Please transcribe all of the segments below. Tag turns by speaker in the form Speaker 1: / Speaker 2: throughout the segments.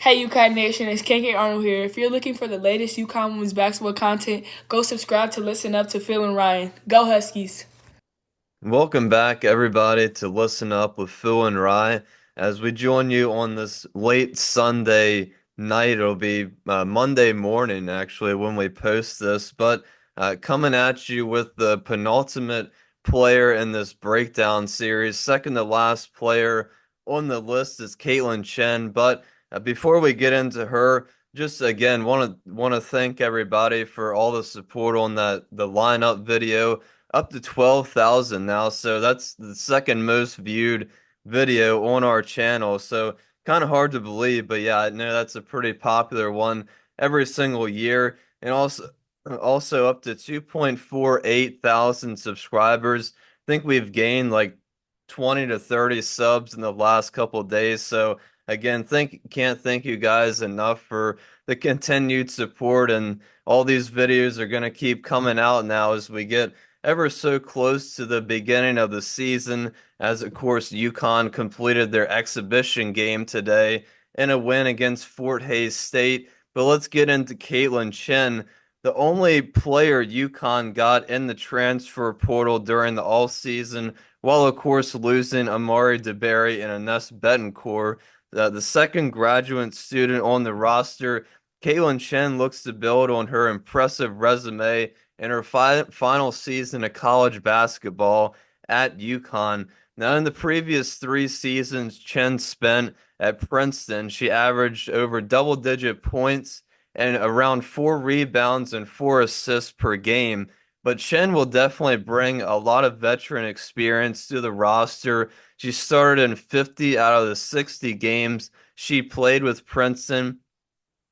Speaker 1: Hey UConn Nation, it's KK Arnold here. If you're looking for the latest UConn women's basketball content, go subscribe to Listen Up to Phil and Ryan. Go Huskies!
Speaker 2: Welcome back, everybody, to Listen Up with Phil and Rye. As we join you on this late Sunday night, it'll be Monday morning, actually, when we post this. But coming at you with the penultimate player in this breakdown series, second to last player on the list is Kaitlyn Chen. But before we get into her, just again, want to thank everybody for all the support on the lineup video up to 12,000 now. So that's the second most viewed video on our channel. So kind of hard to believe, but yeah, I know that's a pretty popular one every single year. And also up to 2.48 thousand subscribers. I think we've gained like 20 to 30 subs in the last couple of days. So again, can't thank you guys enough for the continued support, and all these videos are going to keep coming out now as we get ever so close to the beginning of the season, as of course UConn completed their exhibition game today in a win against Fort Hays State. But let's get into Kaitlyn Chen, the only player UConn got in the transfer portal during the all season, while of course losing Amari DeBerry and Ines Betancourt. The second graduate student on the roster, Kaitlyn Chen looks to build on her impressive resume in her final season of college basketball at UConn. Now, in the previous 3 seasons Chen spent at Princeton, she averaged over double-digit points and around 4 rebounds and 4 assists per game. But Chen will definitely bring a lot of veteran experience to the roster. She started in 50 out of the 60 games she played with Princeton.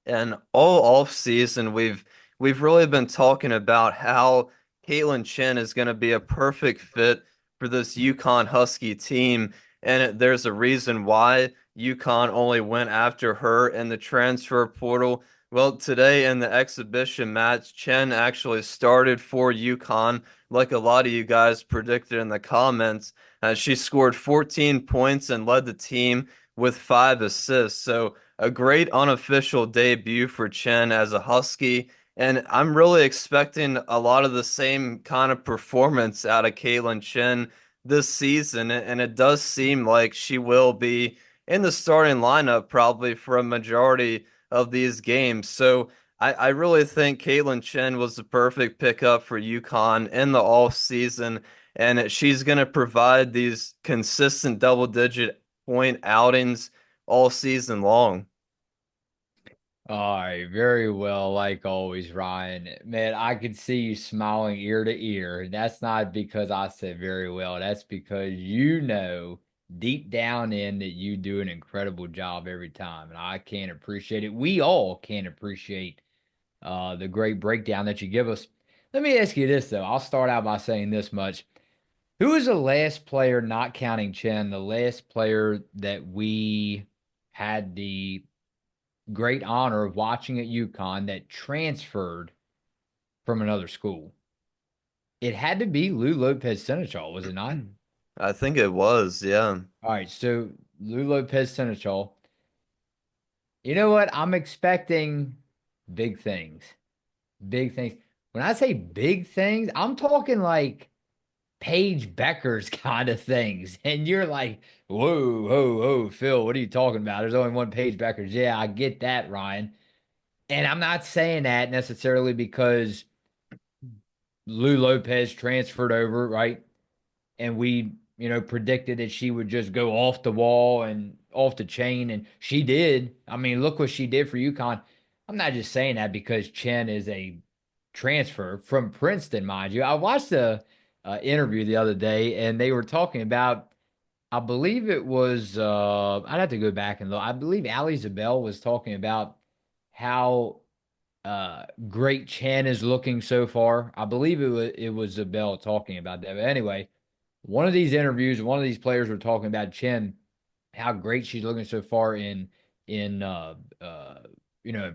Speaker 2: And all off season, we've really been talking about how Kaitlyn Chen is going to be a perfect fit for this UConn Husky team, and there's a reason why UConn only went after her in the transfer portal. Well, today in the exhibition match, Chen actually started for UConn, like a lot of you guys predicted in the comments. She scored 14 points and led the team with 5 assists. So a great unofficial debut for Chen as a Husky, and I'm really expecting a lot of the same kind of performance out of Kaitlyn Chen this season, and it does seem like she will be in the starting lineup probably for a majority of these games. So I really think Kaitlyn Chen was the perfect pickup for UConn in the off season, and she's going to provide these consistent double-digit point outings all season long.
Speaker 3: All right, very well, like always, Ryan. Man, I could see you smiling ear to ear. That's not because I said very well. That's because you know deep down in that you do an incredible job every time. And I can appreciate it. We all can appreciate the great breakdown that you give us. Let me ask you this, though. I'll start out by saying this much. Who is the last player, not counting Chen, the last player that we had the great honor of watching at UConn that transferred from another school? It had to be Lou Lopez Seneschal, was it not?
Speaker 2: I think it was, yeah.
Speaker 3: All right, so Lou Lopez Seneschal. You know what? I'm expecting big things. Big things. When I say big things, I'm talking like Paige Becker's kind of things. And you're like, whoa, whoa, whoa, Phil, what are you talking about? There's only one Paige Becker's. Yeah, I get that, Ryan. And I'm not saying that necessarily because Lou Lopez transferred over, right? And we, predicted that she would just go off the wall and off the chain. And she did. I mean, look what she did for UConn. I'm not just saying that because Chen is a transfer from Princeton, mind you. I watched a interview the other day and they were talking about, I believe it was, I'd have to go back and look. I believe Ali Zabel was talking about how great Chen is looking so far. I believe it was Zabel talking about that. But anyway, one of these interviews, one of these players were talking about Chen, how great she's looking so far in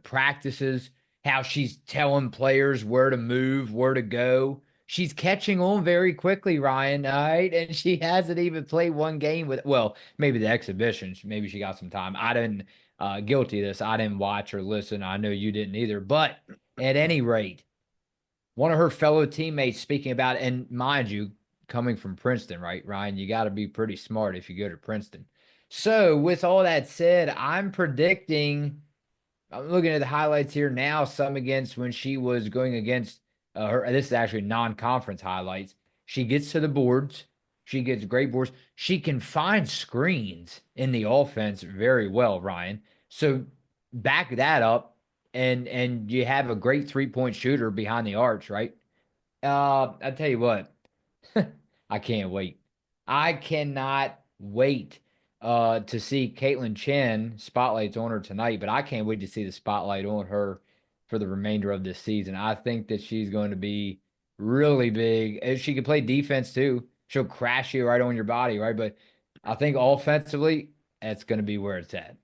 Speaker 3: practices, how she's telling players where to move, where to go. She's catching on very quickly, Ryan. All right, and she hasn't even played one game with. Well, maybe the exhibition. Maybe she got some time. I didn't. Guilty of this. I didn't watch or listen. I know you didn't either. But at any rate, one of her fellow teammates speaking about, and mind you, coming from Princeton, right, Ryan? You got to be pretty smart if you go to Princeton. So, with all that said, I'm looking at the highlights here now, some against when she was going against her. This is actually non-conference highlights. She gets to the boards. She gets great boards. She can find screens in the offense very well, Ryan. So back that up, and you have a great 3-point shooter behind the arch, right? I tell you what, I can't wait. I cannot wait to see Kaitlyn Chen spotlights on her tonight, but I can't wait to see the spotlight on her for the remainder of this season. I think that she's going to be really big. If she can play defense too, she'll crash you right on your body, right? But I think offensively, that's going to be where it's at.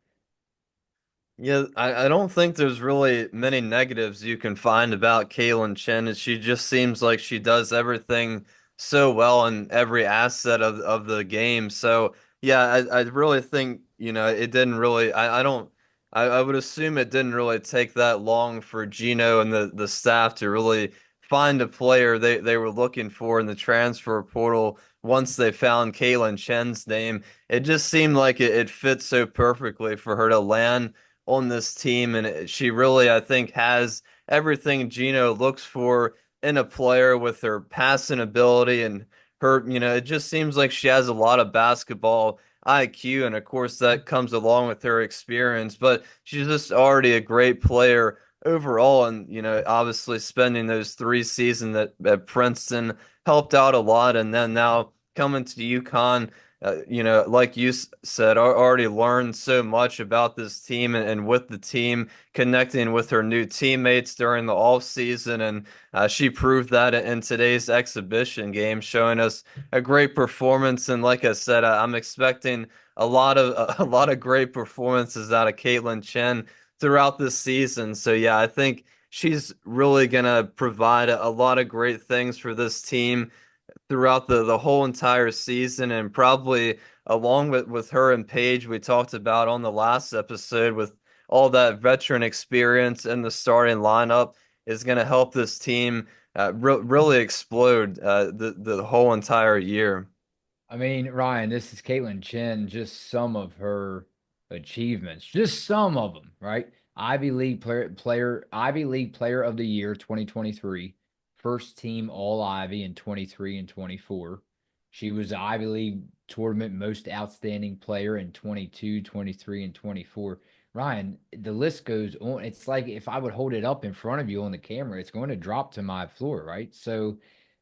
Speaker 2: Yeah, I don't think there's really many negatives you can find about Kaitlyn Chen. She just seems like she does everything so well in every asset of the game. So yeah, I really think, it didn't really I don't I would assume it didn't really take that long for Gino and the staff to really find a player they were looking for in the transfer portal once they found Kaitlyn Chen's name. It just seemed like it fit so perfectly for her to land on this team, and she really, I think, has everything Gino looks for in a player with her passing ability and her, it just seems like she has a lot of basketball IQ, and of course that comes along with her experience, but she's just already a great player overall, and obviously spending those 3 seasons at Princeton helped out a lot, and then now coming to UConn, like you said, already learned so much about this team and with the team, connecting with her new teammates during the off season, and she proved that in today's exhibition game, showing us a great performance. And like I said, I'm expecting a lot of great performances out of Kaitlyn Chen throughout this season. So yeah, I think she's really gonna provide a lot of great things for this team throughout the whole entire season, and probably along with her and Paige we talked about on the last episode, with all that veteran experience in the starting lineup, is going to help this team really explode the whole entire year.
Speaker 3: I mean, Ryan, this is Kaitlyn Chen, just some of her achievements, just some of them, right? Ivy League player of the year 2023, first team All Ivy in 23 and 24. She was the Ivy League tournament most outstanding player in 22, 23, and 24. Ryan, the list goes on. It's like if I would hold it up in front of you on the camera, it's going to drop to my floor, right? So,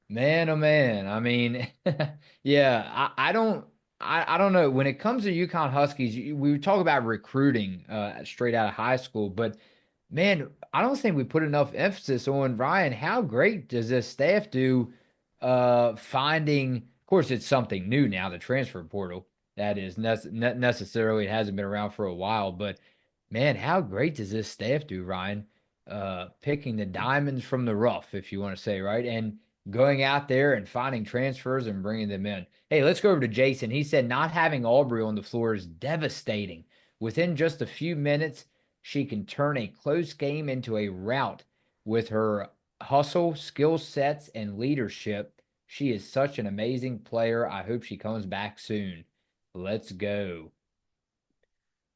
Speaker 3: man, oh man, I mean, yeah, I don't know. When it comes to UConn Huskies, we talk about recruiting straight out of high school, but man, I don't think we put enough emphasis on Ryan. How great does this staff do finding, of course, it's something new now, the transfer portal. That is necessarily, it hasn't been around for a while, but man, how great does this staff do, Ryan? Picking the diamonds from the rough, if you want to say, right? And going out there and finding transfers and bringing them in. Hey, let's go over to Jason. He said not having Aubrey on the floor is devastating. Within just a few minutes, she can turn a close game into a rout with her hustle, skill sets, and leadership. She is such an amazing player. I hope she comes back soon. Let's go.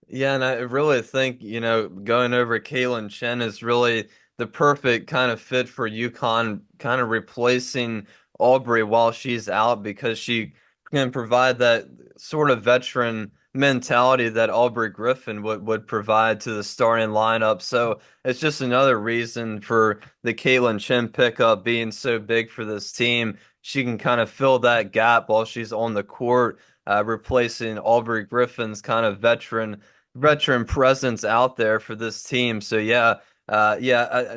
Speaker 2: Yeah, and I really think, going over Kaitlyn Chen is really the perfect kind of fit for UConn, kind of replacing Aubrey while she's out, because she can provide that sort of veteran mentality that Aubrey Griffin would provide to the starting lineup. So it's just another reason for the Kaitlyn Chen pickup being so big for this team. She can kind of fill that gap while she's on the court, replacing Aubrey Griffin's kind of veteran presence out there for this team. So yeah,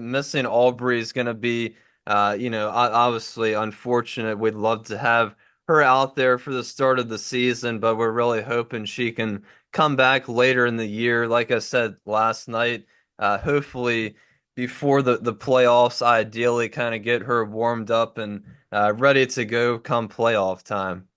Speaker 2: missing Aubrey is going to be, obviously unfortunate. We'd love to have her out there for the start of the season, but we're really hoping she can come back later in the year. Like I said last night, hopefully before the playoffs, ideally kind of get her warmed up and ready to go come playoff time.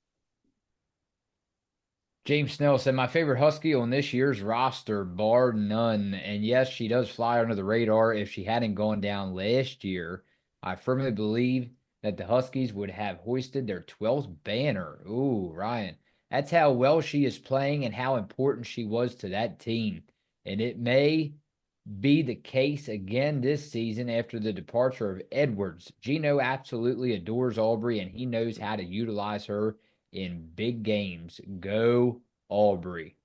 Speaker 3: James Snell said, my favorite Husky on this year's roster, bar none. And yes, she does fly under the radar. If she hadn't gone down last year, I firmly believe that the Huskies would have hoisted their 12th banner. Ooh, Ryan, that's how well she is playing and how important she was to that team. And it may be the case again this season after the departure of Edwards. Gino absolutely adores Aubrey, and he knows how to utilize her in big games. Go Aubrey.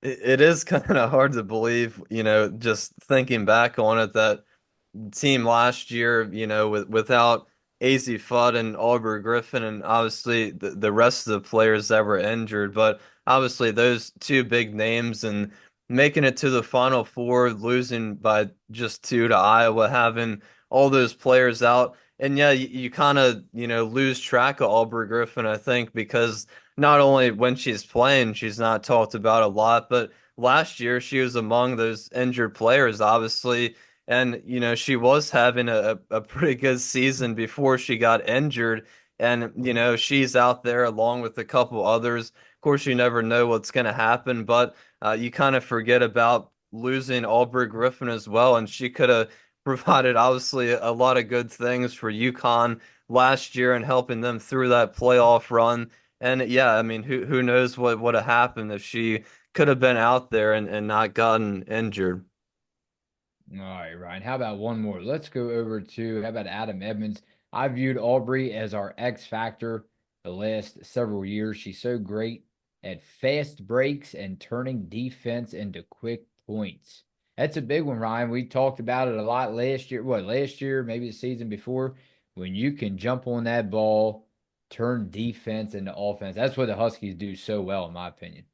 Speaker 2: It is kind of hard to believe, just thinking back on it, that team last year, without AZ Fudd and Aubrey Griffin, and obviously the rest of the players that were injured, but obviously those two big names and making it to the Final Four, losing by just two to Iowa, having all those players out. And yeah, you kind of, lose track of Aubrey Griffin, I think, because not only when she's playing, she's not talked about a lot, but last year she was among those injured players, obviously, and, she was having a pretty good season before she got injured. And, she's out there along with a couple others. Of course, you never know what's going to happen, but you kind of forget about losing Aubrey Griffin as well. And she could have provided, obviously, a lot of good things for UConn last year and helping them through that playoff run. And yeah, I mean, who knows what would have happened if she could have been out there and not gotten injured.
Speaker 3: All right, Ryan. How about one more? Let's go over to how about Adam Edmonds? I viewed Aubrey as our X factor the last several years. She's so great at fast breaks and turning defense into quick points. That's a big one, Ryan. We talked about it a lot last year. What, last year, maybe the season before, when you can jump on that ball, turn defense into offense. That's what the Huskies do so well, in my opinion.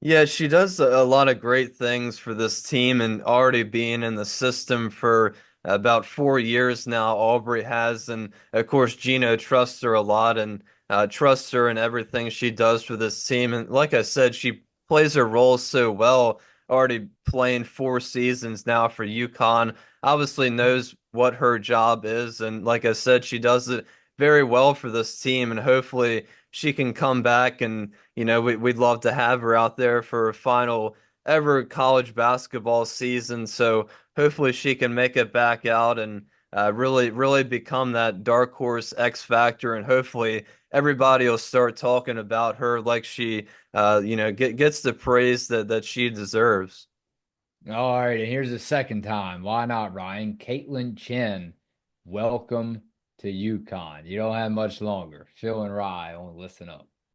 Speaker 2: Yeah, she does a lot of great things for this team, and already being in the system for about 4 years now, Aubrey has. And of course, Gino trusts her a lot and trusts her in everything she does for this team. And like I said, she plays her role so well, already playing 4 seasons now for UConn, obviously knows what her job is. And like I said, she does it very well for this team, and hopefully she can come back. And we'd love to have her out there for a final ever college basketball season. So hopefully she can make it back out and really, really become that dark horse X factor. And hopefully everybody will start talking about her like she, gets the praise that she deserves.
Speaker 3: All right, and here's the second time. Why not, Ryan? Kaitlyn Chen, welcome to UConn. You don't have much longer. Phil and Rye on Listen Up.